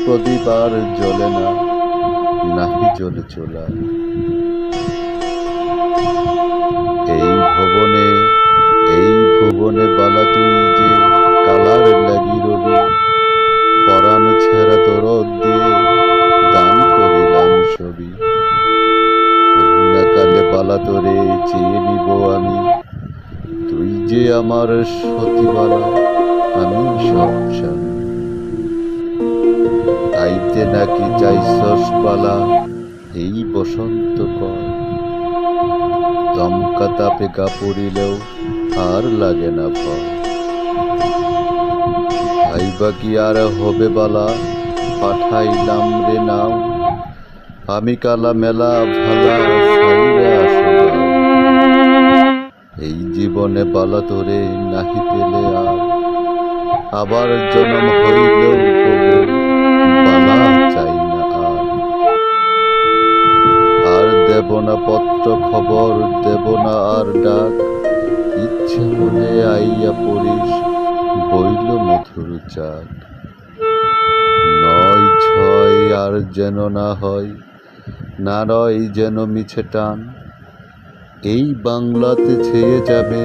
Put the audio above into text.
প্রদীপ আর জ্বলে না, নাহি জ্বলে চোলা। এই ভুবনে বালা তুই যে কালার লাগি রবি, পরাণ ছেঁড়া দরদ দিয়ে দান করিলাম ছবি। কালে বালা তোরে চেয়ে নিব আমি, তুই যে আমার সতীবালা, আমি সব স্বামী। তাইতে নাকি চাইছস বালা এই বসন্ত কয়, দমকা তাপে গা পড়িলেও আর লাগে না ভয়। ভাইবা কি আর হবে বালা, পাঠাইলাম রে নাও, আমি কালা মেলা ভালা সাইরা আসো গাও। এই জীবনে বালা তোরে নাহি পেলে আর, আবার জনম হইলেও তবু বালা চাই না আর। আর দেব না পত্র খবর, দেব না আর ডাক, ইচ্ছে হলে আইয়া পড়িস বইল মধুর চাক। নয় ছয় আর যেন না হয়, না রয় যেন মিছে টান, এই বাংলাতে ছেয়ে যাবে